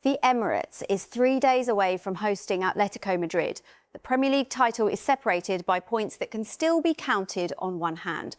The Emirates is 3 days away from hosting Atletico Madrid. The Premier League title is separated by points that can still be counted on one hand.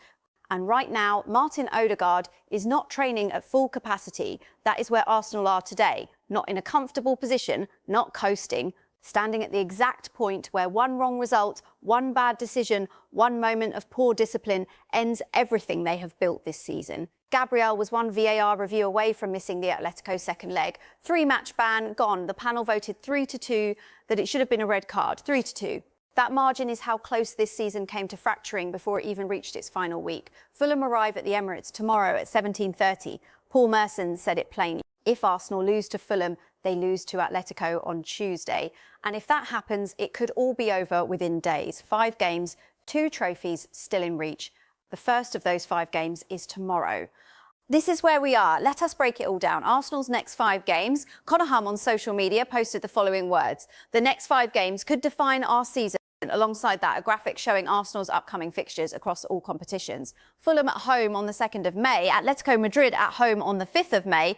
And right now, Martin Odegaard is not training at full capacity. That is where Arsenal are today. Not in a comfortable position, not coasting, standing at the exact point where one wrong result, one bad decision, one moment of poor discipline ends everything they have built this season. Gabriel was one VAR review away from missing the Atletico second leg. 3-match ban, gone. The panel voted 3-2 that it should have been a red card. 3-2. That margin is how close this season came to fracturing before it even reached its final week. Fulham arrive at the Emirates tomorrow at 17:30. Paul Merson'S said it plainly. If Arsenal lose to Fulham, they lose to Atletico on Tuesday. And if that happens, it could all be over within days. 5 games, 2 trophies still in reach. The first of those 5 games is tomorrow. This is where we are. Let us break it all down. Arsenal's next 5 games. Connor Hum on social media posted the following words. The next 5 games could define our season. Alongside that, a graphic showing Arsenal's upcoming fixtures across all competitions. Fulham at home on the 2nd of May, Atletico Madrid at home on the 5th of May,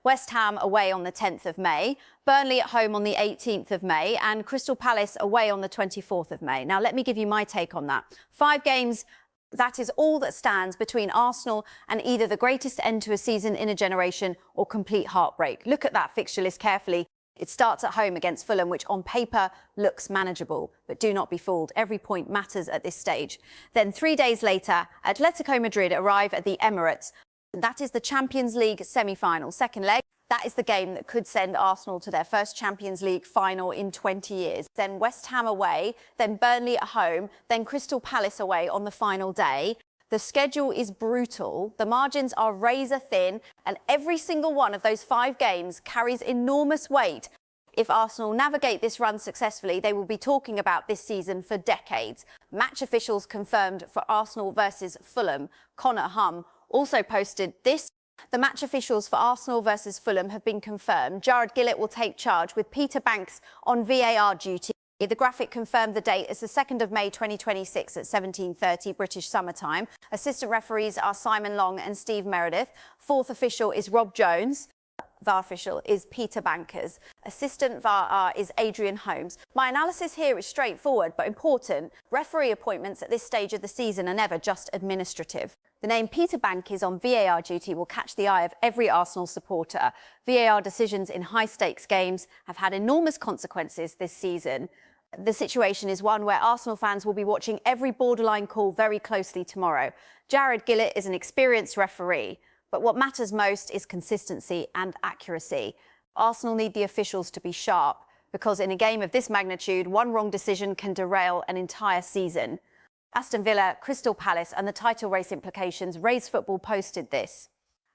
West Ham away on the 10th of May, Burnley at home on the 18th of May, and Crystal Palace away on the 24th of May. Now, let me give you my take on that. 5 games. That is all that stands between Arsenal and either the greatest end to a season in a generation or complete heartbreak. Look at that fixture list carefully. It starts at home against Fulham, which on paper looks manageable. But do not be fooled. Every point matters at this stage. Then 3 days later, Atletico Madrid arrive at the Emirates. That is the Champions League semi-final. Second leg. That is the game that could send Arsenal to their first Champions League final in 20 years. Then West Ham away, then Burnley at home, then Crystal Palace away on the final day. The schedule is brutal, the margins are razor thin, and every single one of those 5 games carries enormous weight. If Arsenal navigate this run successfully, they will be talking about this season for decades. Match officials confirmed for Arsenal versus Fulham. Connor Hum also posted this. The match officials for Arsenal versus Fulham have been confirmed. Jared Gillett will take charge with Peter Banks on VAR duty. The graphic confirmed the date as the 2nd of May 2026 at 17:30 British Summer Time. Assistant referees are Simon Long and Steve Meredith. 4th official is Rob Jones. VAR official is Peter Bankers. Assistant VAR is Adrian Holmes. My analysis here is straightforward but important. Referee appointments at this stage of the season are never just administrative. The name Peter Bankers on VAR duty will catch the eye of every Arsenal supporter. VAR decisions in high-stakes games have had enormous consequences this season. The situation is one where Arsenal fans will be watching every borderline call very closely tomorrow. Jared Gillett is an experienced referee, but what matters most is consistency and accuracy. Arsenal need the officials to be sharp, because in a game of this magnitude, one wrong decision can derail an entire season. Aston Villa, Crystal Palace and the title race implications. Raise Football posted this.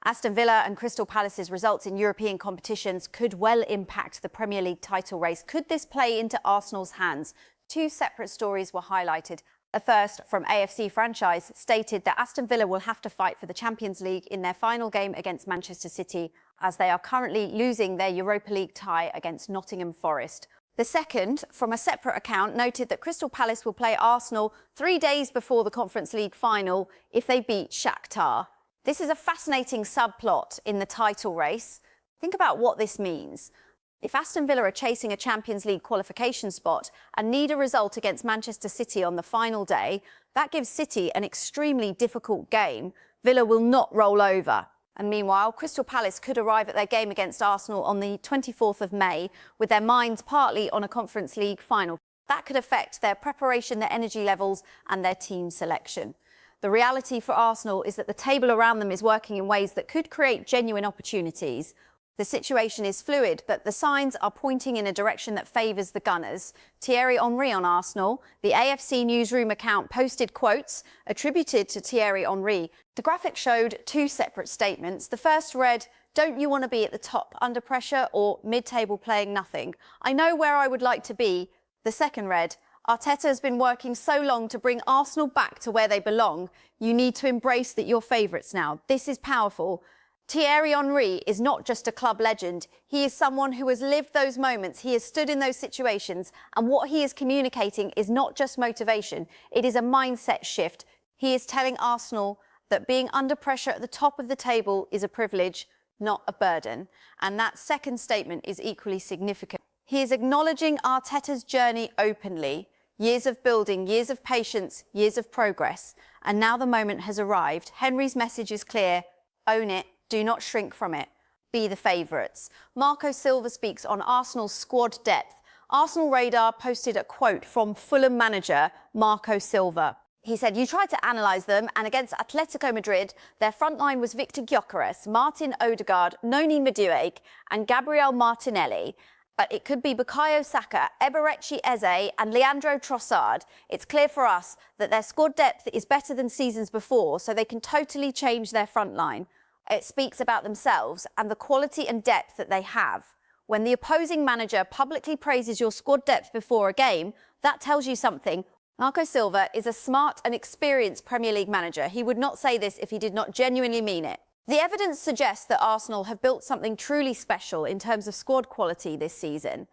Aston Villa and Crystal Palace's results in European competitions could well impact the Premier League title race. Could this play into Arsenal's hands? 2 separate stories were highlighted. A first from AFC Franchise stated that Aston Villa will have to fight for the Champions League in their final game against Manchester City, as they are currently losing their Europa League tie against Nottingham Forest. The second, from a separate account, noted that Crystal Palace will play Arsenal 3 days before the Conference League final if they beat Shakhtar. This is a fascinating subplot in the title race. Think about what this means. If Aston Villa are chasing a Champions League qualification spot and need a result against Manchester City on the final day, that gives City an extremely difficult game. Villa will not roll over. And meanwhile, Crystal Palace could arrive at their game against Arsenal on the 24th of May with their minds partly on a Conference League final. That could affect their preparation, their energy levels and their team selection. The reality for Arsenal is that the table around them is working in ways that could create genuine opportunities. The situation is fluid, but the signs are pointing in a direction that favours the Gunners. Thierry Henry on Arsenal. The AFC newsroom account posted quotes attributed to Thierry Henry. The graphic showed 2 separate statements. The first read, "Don't you want to be at the top under pressure?" or "Mid-table playing nothing. I know where I would like to be." The second read, "Arteta has been working so long to bring Arsenal back to where they belong. You need to embrace that you're favourites now. This is powerful." Thierry Henry is not just a club legend. He is someone who has lived those moments. He has stood in those situations. And what he is communicating is not just motivation. It is a mindset shift. He is telling Arsenal that being under pressure at the top of the table is a privilege, not a burden. And that second statement is equally significant. He is acknowledging Arteta's journey openly. Years of building, years of patience, years of progress. And now the moment has arrived. Henry's message is clear. Own it. Do not shrink from it. Be the favourites. Marco Silva speaks on Arsenal's squad depth. Arsenal Radar posted a quote from Fulham manager Marco Silva. He said, "You tried to analyse them, and against Atletico Madrid, their front line was Victor Gyökeres, Martin Odegaard, Noni Madueke and Gabriel Martinelli. But it could be Bukayo Saka, Eberechi Eze and Leandro Trossard. It's clear for us that their squad depth is better than seasons before, so they can totally change their front line. It speaks about themselves and the quality and depth that they have. When the opposing manager publicly praises your squad depth before a game, that tells you something." Marco Silva is a smart and experienced Premier League manager. He would not say this if he did not genuinely mean it. The evidence suggests that Arsenal have built something truly special in terms of squad quality this season.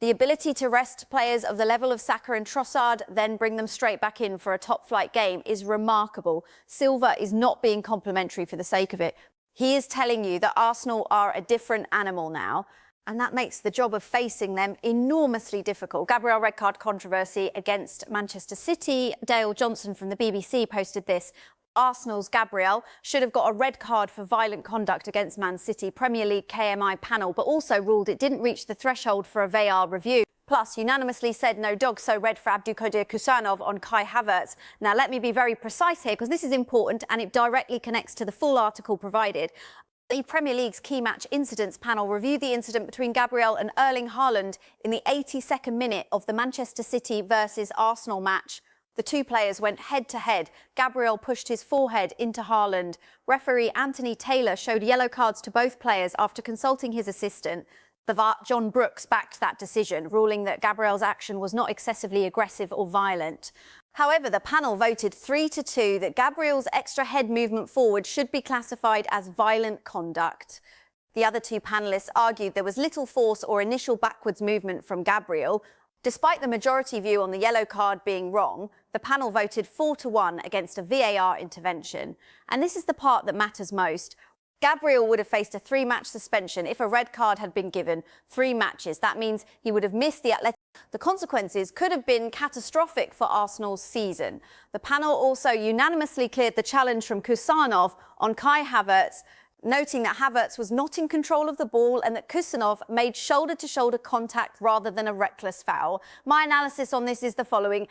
The ability to rest players of the level of Saka and Trossard, then bring them straight back in for a top-flight game is remarkable. Silva is not being complimentary for the sake of it. He is telling you that Arsenal are a different animal now, and that makes the job of facing them enormously difficult. Gabriel red card controversy against Manchester City. Dale Johnson from the BBC posted this. Arsenal's Gabriel should have got a red card for violent conduct against Man City. Premier League KMI panel, but also ruled it didn't reach the threshold for a VAR review. Plus, unanimously said no dog, so red for Abdulkadir Kusanov on Kai Havertz. Now, let me be very precise here, because this is important and it directly connects to the full article provided. The Premier League's key match incidents panel reviewed the incident between Gabriel and Erling Haaland in the 82nd minute of the Manchester City versus Arsenal match. The two players went head-to-head. Gabriel pushed his forehead into Haaland. Referee Anthony Taylor showed yellow cards to both players after consulting his assistant. The VAR, John Brooks, backed that decision, ruling that Gabriel's action was not excessively aggressive or violent. However, the panel voted 3-2 that Gabriel's extra head movement forward should be classified as violent conduct. The other two panellists argued there was little force or initial backwards movement from Gabriel. Despite the majority view on the yellow card being wrong, the panel voted 4-1 against a VAR intervention. And this is the part that matters most. Gabriel would have faced a 3-match suspension if a red card had been given. 3 matches. That means he would have missed the Atletico. The consequences could have been catastrophic for Arsenal's season. The panel also unanimously cleared the challenge from Kusanov on Kai Havertz, noting that Havertz was not in control of the ball and that Kusanov made shoulder-to-shoulder contact rather than a reckless foul. My analysis on this is the following.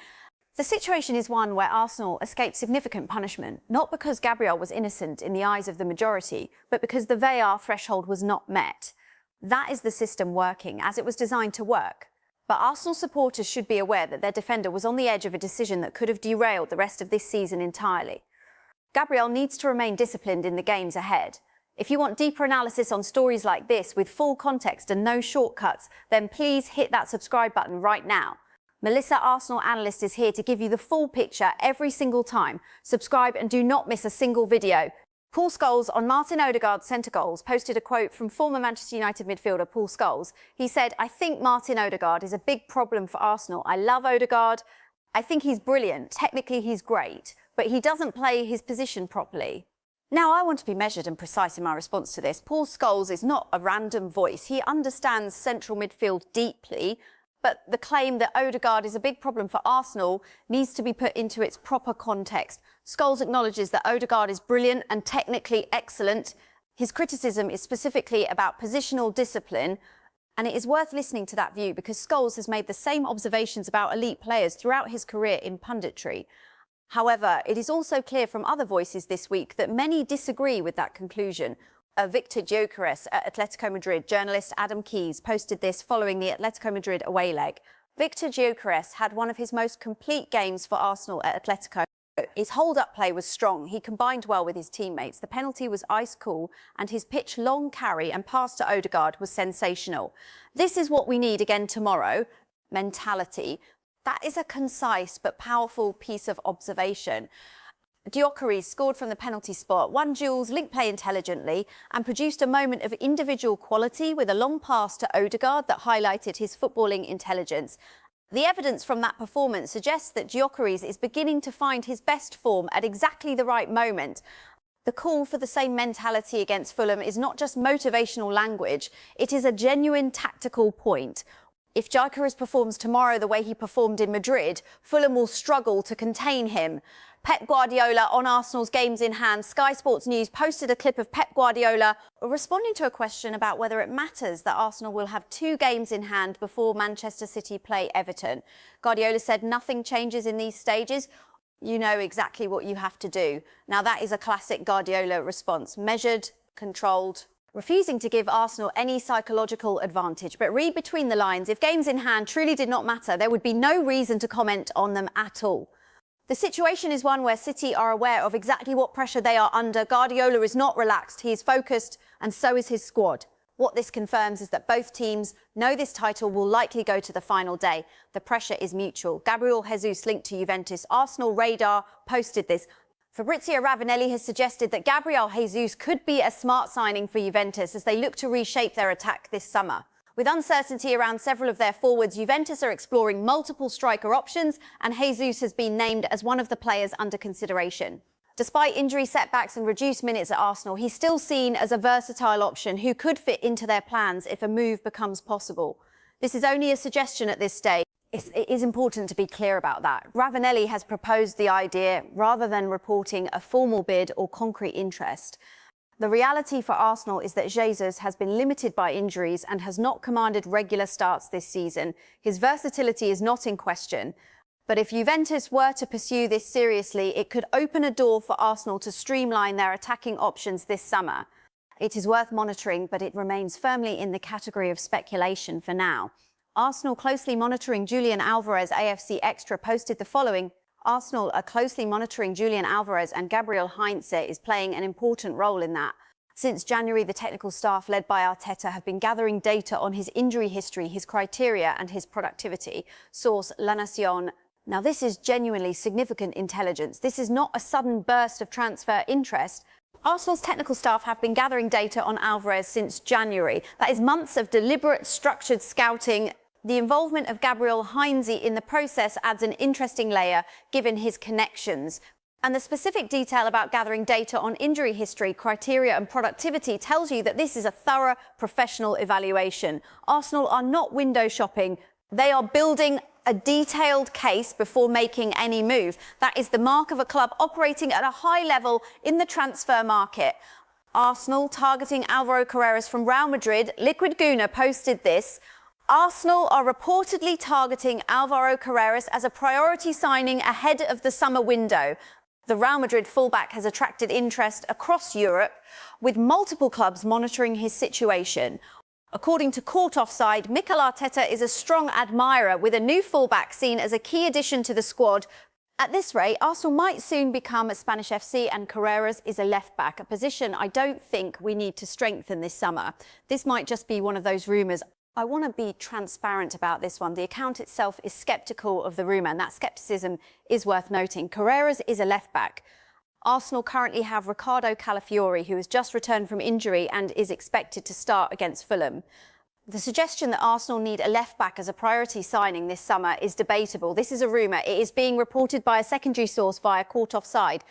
The situation is one where Arsenal escaped significant punishment, not because Gabriel was innocent in the eyes of the majority, but because the VAR threshold was not met. That is the system working as it was designed to work. But Arsenal supporters should be aware that their defender was on the edge of a decision that could have derailed the rest of this season entirely. Gabriel needs to remain disciplined in the games ahead. If you want deeper analysis on stories like this with full context and no shortcuts, then please hit that subscribe button right now. Melissa, Arsenal analyst, is here to give you the full picture every single time. Subscribe and do not miss a single video. Paul Scholes on Martin Odegaard's centre goals posted a quote from former Manchester United midfielder Paul Scholes. He said, "I think Martin Odegaard is a big problem for Arsenal. I love Odegaard. I think he's brilliant. Technically, he's great, but he doesn't play his position properly." Now, I want to be measured and precise in my response to this. Paul Scholes is not a random voice. He understands central midfield deeply, but the claim that Odegaard is a big problem for Arsenal needs to be put into its proper context. Scholes acknowledges that Odegaard is brilliant and technically excellent. His criticism is specifically about positional discipline, and it is worth listening to that view because Scholes has made the same observations about elite players throughout his career in punditry. However, it is also clear from other voices this week that many disagree with that conclusion. Victor Gyökeres at Atletico Madrid, journalist Adam Keyes, posted this following the Atletico Madrid away leg. Victor Gyökeres had one of his most complete games for Arsenal at Atletico. His hold-up play was strong. He combined well with his teammates. The penalty was ice cool, and his pitch long carry and pass to Odegaard was sensational. This is what we need again tomorrow. Mentality. That is a concise but powerful piece of observation. Gyökeres scored from the penalty spot, won duels, linked play intelligently, and produced a moment of individual quality with a long pass to Odegaard that highlighted his footballing intelligence. The evidence from that performance suggests that Gyökeres is beginning to find his best form at exactly the right moment. The call for the same mentality against Fulham is not just motivational language, it is a genuine tactical point. If Gyökeres performs tomorrow the way he performed in Madrid, Fulham will struggle to contain him. Pep Guardiola on Arsenal's games in hand. Sky Sports News posted a clip of Pep Guardiola responding to a question about whether it matters that Arsenal will have 2 games in hand before Manchester City play Everton. Guardiola said nothing changes in these stages. You know exactly what you have to do. Now that is a classic Guardiola response. Measured, controlled, refusing to give Arsenal any psychological advantage. But read between the lines. If games in hand truly did not matter, there would be no reason to comment on them at all. The situation is one where City are aware of exactly what pressure they are under. Guardiola is not relaxed, he is focused, and so is his squad. What this confirms is that both teams know this title will likely go to the final day. The pressure is mutual. Gabriel Jesus, linked to Juventus. Arsenal Radar posted this. Fabrizio Ravanelli has suggested that Gabriel Jesus could be a smart signing for Juventus as they look to reshape their attack this summer. With uncertainty around several of their forwards, Juventus are exploring multiple striker options, and Jesus has been named as one of the players under consideration. Despite injury setbacks and reduced minutes at Arsenal, he's still seen as a versatile option who could fit into their plans if a move becomes possible. This is only a suggestion at this stage. It is important to be clear about that. Ravanelli has proposed the idea rather than reporting a formal bid or concrete interest. The reality for Arsenal is that Jesus has been limited by injuries and has not commanded regular starts this season. His versatility is not in question. But if Juventus were to pursue this seriously, it could open a door for Arsenal to streamline their attacking options this summer. It is worth monitoring, but it remains firmly in the category of speculation for now. Arsenal closely monitoring Julian Alvarez. AFC Extra posted the following. Arsenal are closely monitoring Julian Alvarez, and Gabriel Jesus is playing an important role in that. Since January, the technical staff led by Arteta have been gathering data on his injury history, his criteria and his productivity. Source La Nación. Now this is genuinely significant intelligence. This is not a sudden burst of transfer interest. Arsenal's technical staff have been gathering data on Alvarez since January. That is months of deliberate, structured scouting. The involvement of Gabriel Jesus in the process adds an interesting layer, given his connections. And the specific detail about gathering data on injury history, criteria and productivity tells you that this is a thorough professional evaluation. Arsenal are not window shopping. They are building a detailed case before making any move. That is the mark of a club operating at a high level in the transfer market. Arsenal targeting Alvaro Carreras from Real Madrid. Liquid Guna posted this. Arsenal are reportedly targeting Alvaro Carreras as a priority signing ahead of the summer window. The Real Madrid fullback has attracted interest across Europe, with multiple clubs monitoring his situation. According to Court Offside, Mikel Arteta is a strong admirer, with a new fullback seen as a key addition to the squad. At this rate, Arsenal might soon become a Spanish FC, and Carreras is a left-back, a position I don't think we need to strengthen this summer. This might just be one of those rumours. I want to be transparent about this one. The account itself is sceptical of the rumour, and that scepticism is worth noting. Carreras is a left-back. Arsenal currently have Ricardo Calafiori, who has just returned from injury and is expected to start against Fulham. The suggestion that Arsenal need a left-back as a priority signing this summer is debatable. This is a rumour. It is being reported by a secondary source via Court Offside.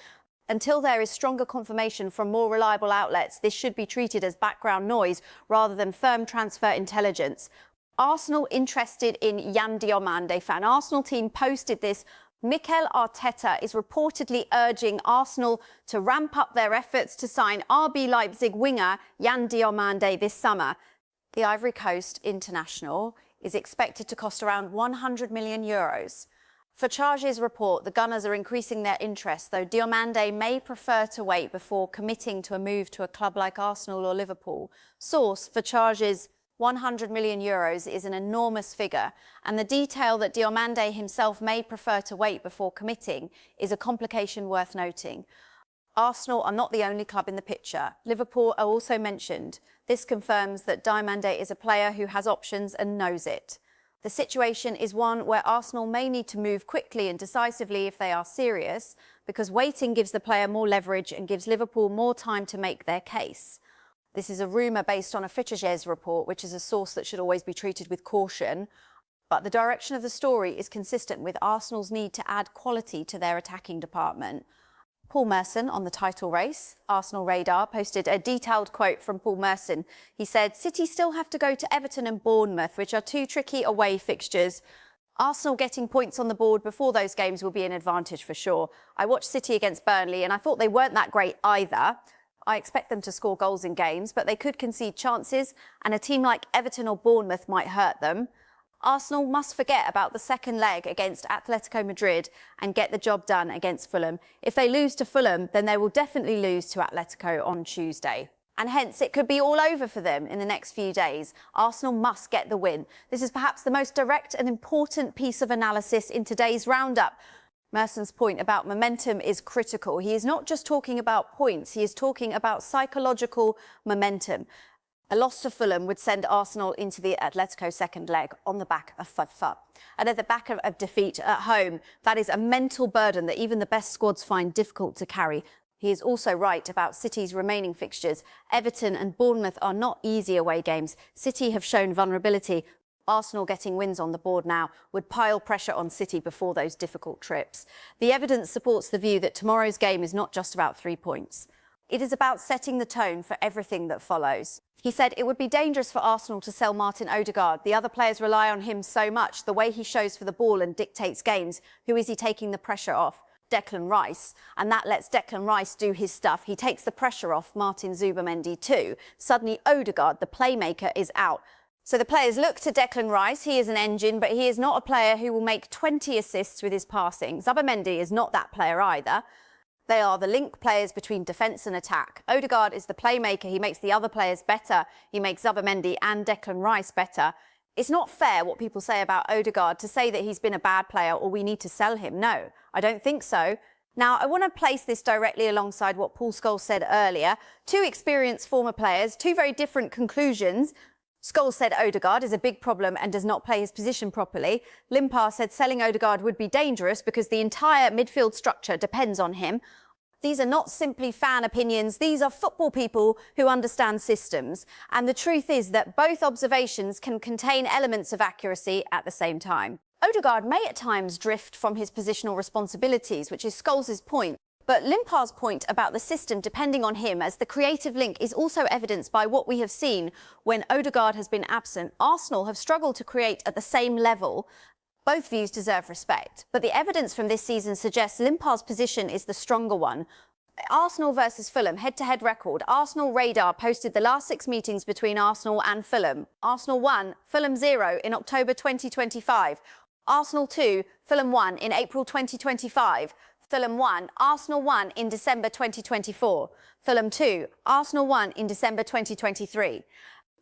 Until there is stronger confirmation from more reliable outlets, this should be treated as background noise rather than firm transfer intelligence. Arsenal interested in Yan Diomande. Fan Arsenal team posted this. Mikel Arteta is reportedly urging Arsenal to ramp up their efforts to sign RB Leipzig winger Yan Diomande this summer. The Ivory Coast international is expected to cost around €100 million. For Charge's report, the Gunners are increasing their interest, though Diomande may prefer to wait before committing to a move to a club like Arsenal or Liverpool. Source for Charge's €100 million is an enormous figure, and the detail that Diomande himself may prefer to wait before committing is a complication worth noting. Arsenal are not the only club in the picture. Liverpool are also mentioned. This confirms that Diomande is a player who has options and knows it. The situation is one where Arsenal may need to move quickly and decisively if they are serious, because waiting gives the player more leverage and gives Liverpool more time to make their case. This is a rumour based on a Fixture report, which is a source that should always be treated with caution. But the direction of the story is consistent with Arsenal's need to add quality to their attacking department. Paul Merson on the title race. Arsenal Radar posted a detailed quote from Paul Merson. He said, City still have to go to Everton and Bournemouth, which are two tricky away fixtures. Arsenal getting points on the board before those games will be an advantage for sure. I watched City against Burnley and I thought they weren't that great either. I expect them to score goals in games, but they could concede chances and a team like Everton or Bournemouth might hurt them. Arsenal must forget about the second leg against Atletico Madrid and get the job done against Fulham. If they lose to Fulham, then they will definitely lose to Atletico on Tuesday. And hence, it could be all over for them in the next few days. Arsenal must get the win. This is perhaps the most direct and important piece of analysis in today's roundup. Merson'S point about momentum is critical. He is not just talking about points, he is talking about psychological momentum. A loss to Fulham would send Arsenal into the Atletico second leg on the back of FUD. And at the back of defeat at home, that is a mental burden that even the best squads find difficult to carry. He is also right about City's remaining fixtures. Everton and Bournemouth are not easy away games. City have shown vulnerability. Arsenal getting wins on the board now would pile pressure on City before those difficult trips. The evidence supports the view that tomorrow's game is not just about 3 points. It is about setting the tone for everything that follows. He said it would be dangerous for Arsenal to sell Martin Odegaard. The other players rely on him so much, the way he shows for the ball and dictates games. Who is he taking the pressure off? Declan Rice, and that lets Declan Rice do his stuff. He takes the pressure off Martin Zubimendi too. Suddenly Odegaard, the playmaker, is out. So the players look to Declan Rice. He is an engine, but he is not a player who will make 20 assists with his passing. Zubimendi is not that player either. They are the link players between defence and attack. Odegaard is the playmaker. He makes the other players better. He makes Zubimendi and Declan Rice better. It's not fair what people say about Odegaard to say that he's been a bad player or we need to sell him. No, I don't think so. Now, I want to place this directly alongside what Paul Scholes said earlier. Two experienced former players, two very different conclusions. Scholes said Odegaard is a big problem and does not play his position properly. Limpar said selling Odegaard would be dangerous because the entire midfield structure depends on him. These are not simply fan opinions. These are football people who understand systems. And the truth is that both observations can contain elements of accuracy at the same time. Odegaard may at times drift from his positional responsibilities, which is Scholes' point. But Limpar's point about the system depending on him as the creative link is also evidenced by what we have seen when Odegaard has been absent. Arsenal have struggled to create at the same level. Both views deserve respect, but the evidence from this season suggests Limpar's position is the stronger one. Arsenal versus Fulham, head-to-head record. Arsenal Radar posted the last 6 meetings between Arsenal and Fulham. Arsenal 1, Fulham 0 in October 2025. Arsenal 2, Fulham 1 in April 2025. Fulham 1, Arsenal 1 in December 2024. Fulham 2, Arsenal 1 in December 2023.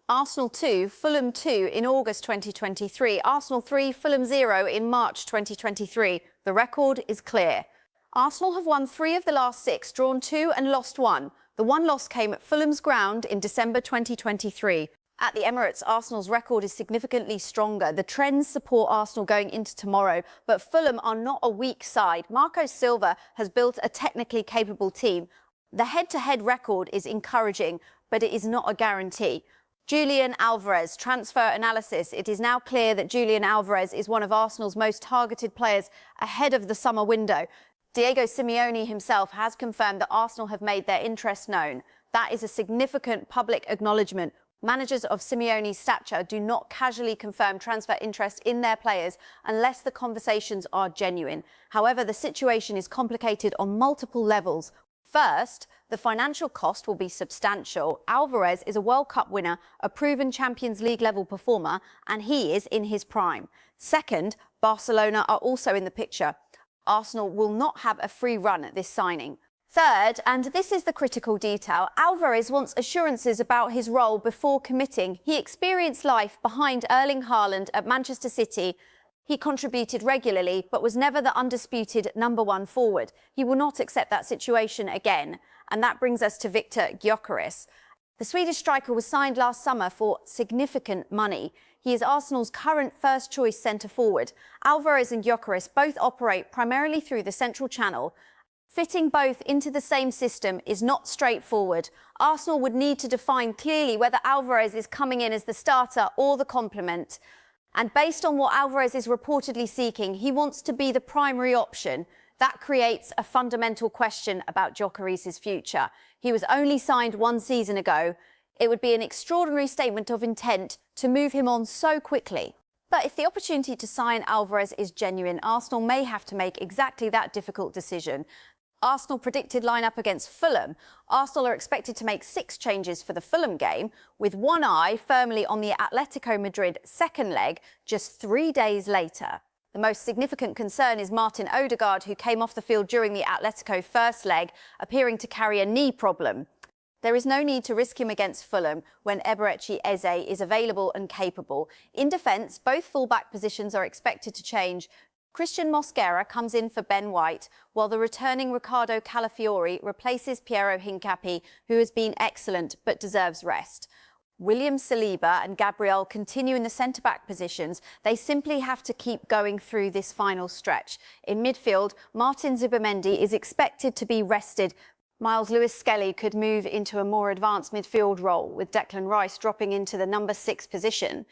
Arsenal 2, Fulham 2 in August 2023. Arsenal 3, Fulham 0 in March 2023. The record is clear. Arsenal have won 3 of the last 6, drawn 2 and lost 1. The one loss came at Fulham's ground in December 2023. At the Emirates, Arsenal's record is significantly stronger. The trends support Arsenal going into tomorrow, but Fulham are not a weak side. Marco Silva has built a technically capable team. The head-to-head record is encouraging, but it is not a guarantee. Julian Alvarez, transfer analysis. It is now clear that Julian Alvarez is one of Arsenal's most targeted players ahead of the summer window. Diego Simeone himself has confirmed that Arsenal have made their interest known. That is a significant public acknowledgement. Managers of Simeone's stature do not casually confirm transfer interest in their players unless the conversations are genuine. However, the situation is complicated on multiple levels. First, the financial cost will be substantial. Alvarez is a World Cup winner, a proven Champions League level performer, and he is in his prime. Second, Barcelona are also in the picture. Arsenal will not have a free run at this signing. Third, and this is the critical detail, Alvarez wants assurances about his role before committing. He experienced life behind Erling Haaland at Manchester City. He contributed regularly, but was never the undisputed #1 forward. He will not accept that situation again. And that brings us to Viktor Gyökeres. The Swedish striker was signed last summer for significant money. He is Arsenal's current first-choice centre-forward. Alvarez and Gyökeres both operate primarily through the central channel. Fitting both into the same system is not straightforward. Arsenal would need to define clearly whether Alvarez is coming in as the starter or the complement. And based on what Alvarez is reportedly seeking, he wants to be the primary option. That creates a fundamental question about Gyökeres's future. He was only signed 1 season ago. It would be an extraordinary statement of intent to move him on so quickly. But if the opportunity to sign Alvarez is genuine, Arsenal may have to make exactly that difficult decision. Arsenal predicted lineup against Fulham. Arsenal are expected to make 6 changes for the Fulham game, with one eye firmly on the Atletico Madrid second leg just 3 days later. The most significant concern is Martin Odegaard, who came off the field during the Atletico first leg, appearing to carry a knee problem. There is no need to risk him against Fulham when Eberechi Eze is available and capable. In defence, both full-back positions are expected to change. Christian Mosquera comes in for Ben White, while the returning Ricardo Calafiori replaces Piero Hincapié, who has been excellent but deserves rest. William Saliba and Gabriel continue in the centre-back positions. They simply have to keep going through this final stretch. In midfield, Martin Zubimendi is expected to be rested. Miles Lewis-Skelly could move into a more advanced midfield role, with Declan Rice dropping into the number 6 position.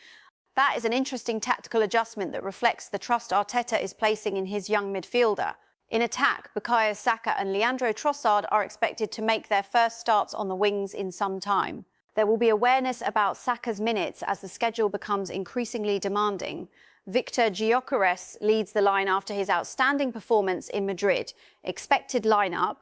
That is an interesting tactical adjustment that reflects the trust Arteta is placing in his young midfielder. In attack, Bukayo Saka and Leandro Trossard are expected to make their first starts on the wings in some time. There will be awareness about Saka's minutes as the schedule becomes increasingly demanding. Victor Gyökeres leads the line after his outstanding performance in Madrid. Expected lineup: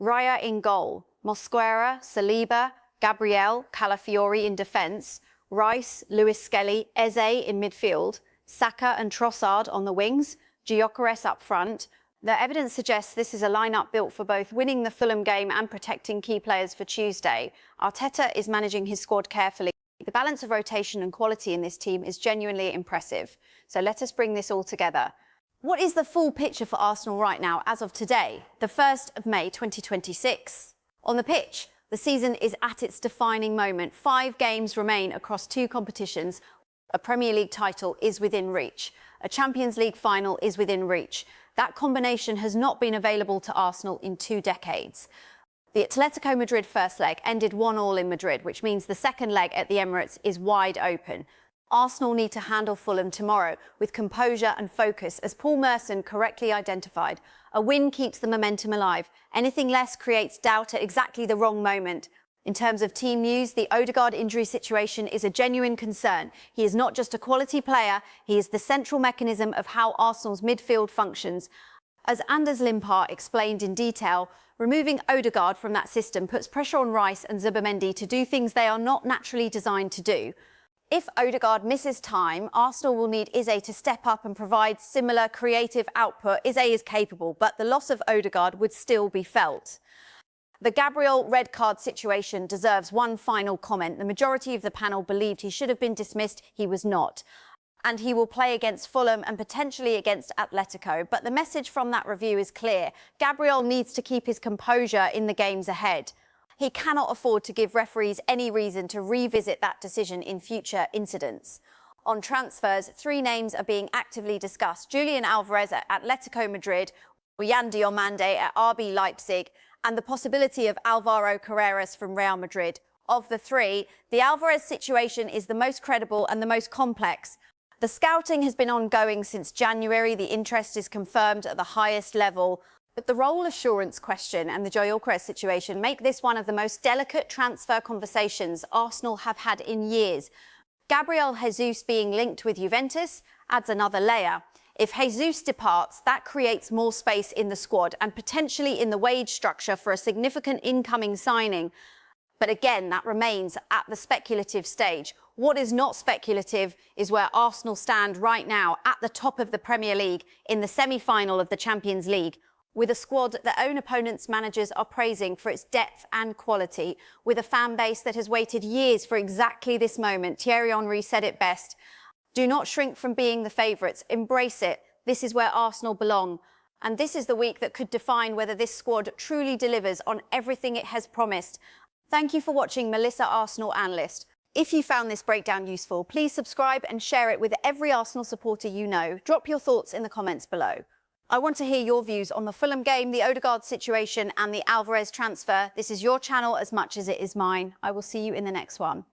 Raya in goal, Mosquera, Saliba, Gabriel, Calafiori in defence, Rice, Lewis-Skelly, Eze in midfield, Saka and Trossard on the wings, Gyökeres up front. The evidence suggests this is a lineup built for both winning the Fulham game and protecting key players for Tuesday. Arteta is managing his squad carefully. The balance of rotation and quality in this team is genuinely impressive. So let us bring this all together. What is the full picture for Arsenal right now as of today, the 1st of May 2026? On the pitch, the season is at its defining moment. 5 games remain across 2 competitions. A Premier League title is within reach. A Champions League final is within reach. That combination has not been available to Arsenal in 2 decades. The Atletico Madrid first leg ended 1-1 in Madrid, which means the second leg at the Emirates is wide open. Arsenal need to handle Fulham tomorrow with composure and focus, as Paul Merson correctly identified. A win keeps the momentum alive. Anything less creates doubt at exactly the wrong moment. In terms of team news, the Odegaard injury situation is a genuine concern. He is not just a quality player, he is the central mechanism of how Arsenal's midfield functions. As Anders Limpar explained in detail, removing Odegaard from that system puts pressure on Rice and Zubimendi to do things they are not naturally designed to do. If Odegaard misses time, Arsenal will need Eze to step up and provide similar creative output. Eze is capable, but the loss of Odegaard would still be felt. The Gabriel red card situation deserves one final comment. The majority of the panel believed he should have been dismissed. He was not. And he will play against Fulham and potentially against Atletico. But the message from that review is clear. Gabriel needs to keep his composure in the games ahead. He cannot afford to give referees any reason to revisit that decision in future incidents. On transfers, 3 names are being actively discussed: Julian Alvarez at Atletico Madrid, Yan Diomande at RB Leipzig, and the possibility of Alvaro Carreras from Real Madrid. Of the 3, the Alvarez situation is the most credible and the most complex. The scouting has been ongoing since January. The interest is confirmed at the highest level. But the role assurance question and the Gyökeres situation make this one of the most delicate transfer conversations Arsenal have had in years. Gabriel Jesus being linked with Juventus adds another layer. If Jesus departs, that creates more space in the squad and potentially in the wage structure for a significant incoming signing. But again, that remains at the speculative stage. What is not speculative is where Arsenal stand right now at the top of the Premier League in the semi-final of the Champions League, with a squad their own opponents' managers are praising for its depth and quality, with a fan base that has waited years for exactly this moment. Thierry Henry said it best: do not shrink from being the favourites, embrace it. This is where Arsenal belong. And this is the week that could define whether this squad truly delivers on everything it has promised. Thank you for watching Melissa Arsenal Analyst. If you found this breakdown useful, please subscribe and share it with every Arsenal supporter you know. Drop your thoughts in the comments below. I want to hear your views on the Fulham game, the Odegaard situation and the Alvarez transfer. This is your channel as much as it is mine. I will see you in the next one.